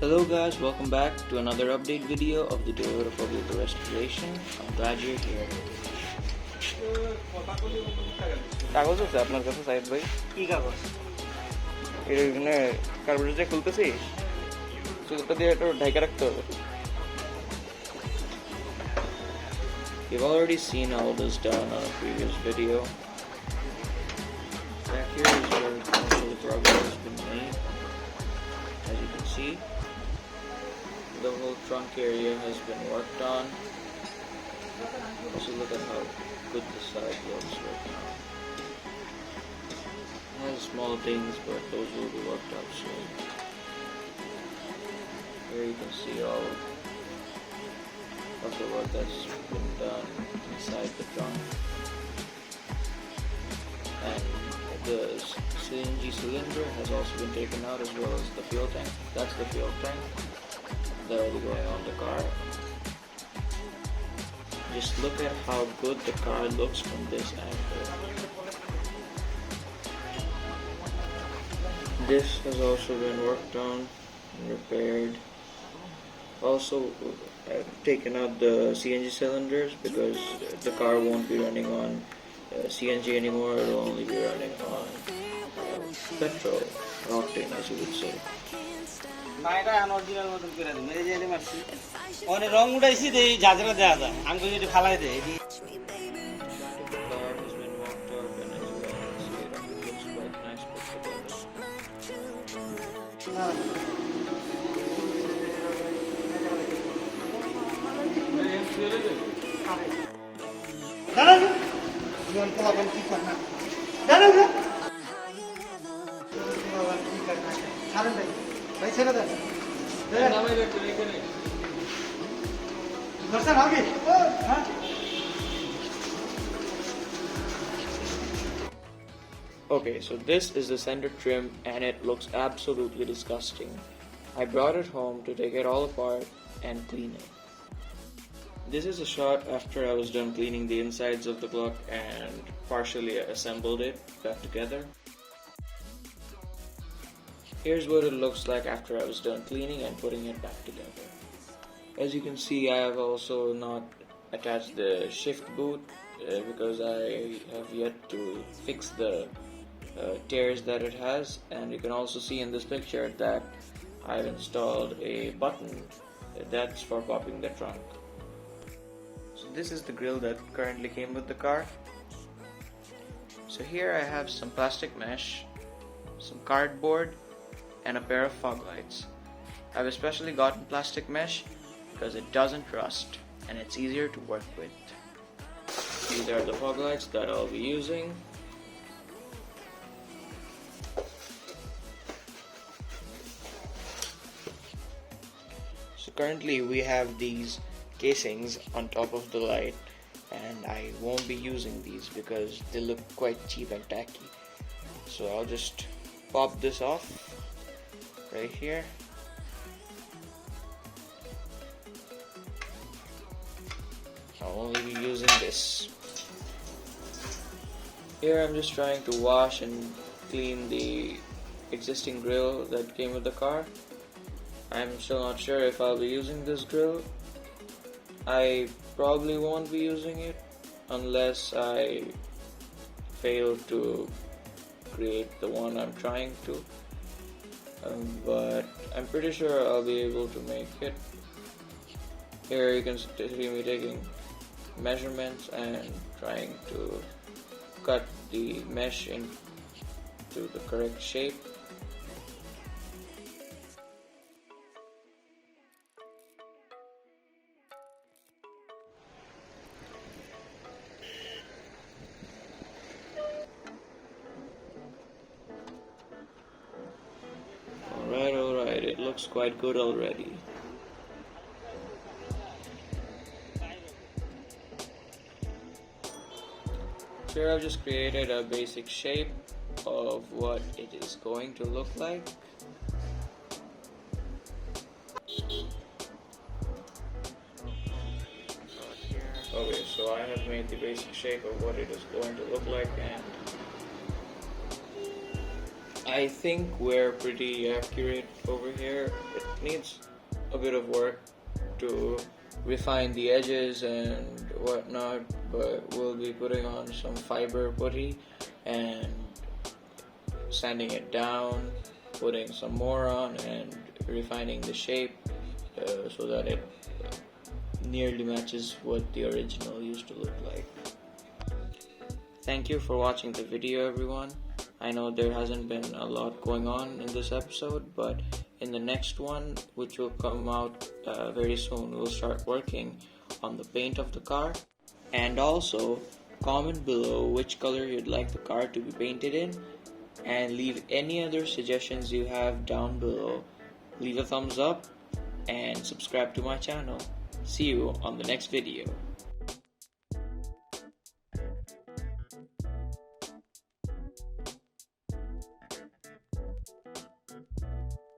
Hello guys, welcome back to another update video of the Toyota Publica restoration. I'm glad you're here. কাগজ আছে আপনার কাছে সাইদ ভাই? কি কাগজ? এখানে কার্বোরেটর খুলতেছি, সুতোটা দিয়ে একটু ঢাকা রাখতে হবে। You've already seen all this done on a previous video. Back here is where most of the progress has been made. As you can see, the whole trunk area has been worked on. Also look at how good the side looks right now. It has small things, but those will be worked out soon. Here you can see all of the work that's been done inside the trunk. And the CNG cylinder has also been taken out, as well as the fuel tank. That's the fuel tank that will be going on the car. Just look at how good the car looks from this angle. This has also been worked on and repaired. Also taken out the CNG cylinders because the car won't be running on CNG anymore. It will only be running on petrol or octane, as you would say. মাইটা original মতন করে দিই মেরে যেতে মারছি অনেক রং উঠাইছি দেই জাজরা দেয়া যায় আমি কই এটা ফালাই দেই The car has been walked up, and as you all can see, it looks quite nice put together. দাঁড়াও জীবন পোলাপন কি কর না দাঁড়াও না পোলাপন কি কর না ছাড়েন ভাই ছেড়ে দেন নামে রেখে এখানে দর্শন হবে হ্যাঁ Okay, so this is the center trim and it looks absolutely disgusting. I brought it home to take it all apart and clean it. This is a shot after I was done cleaning the insides of the block and partially assembled it back together. Here's what it looks like after I was done cleaning and putting it back together. As you can see, I have also not attached the shift boot because I have yet to fix the tears that it has, and you can also see in this picture that I've installed a button that's for popping the trunk. So this is the grille that currently came with the car. So here I have some plastic mesh, some cardboard, and a pair of fog lights. I've especially gotten plastic mesh because it doesn't rust and it's easier to work with. These are the fog lights that I'll be using. So currently we have these casings on top of the light, and I won't be using these because they look quite cheap and tacky. So I'll just pop this off right here. I'll only be using this. Here I'm just trying to wash and clean the existing grille that came with the car. I'm still not sure if I'll be using this grille. I probably won't be using it unless I fail to create the one I'm trying to. But I'm pretty sure I'll be able to make it. Here you can see me taking measurements and trying to cut the mesh into the correct shape. Alright, it looks quite good already. Here I've just created a basic shape of what it is going to look like. Okay, so I have made the basic shape of what it is going to look like, and I think we're pretty accurate over here. It needs a bit of work to refine the edges and whatnot, but we'll be putting on some fiber putty and sanding it down, putting some more on, and refining the shape so that it nearly matches what the original used to look like. Thank you for watching the video, everyone. I know there hasn't been a lot going on in this episode, but in the next one, which will come out very soon, we'll start working on the paint of the car. And also, comment below which color you'd like the car to be painted in, and leave any other suggestions you have down below. Leave a thumbs up and subscribe to my channel. See you on the next video.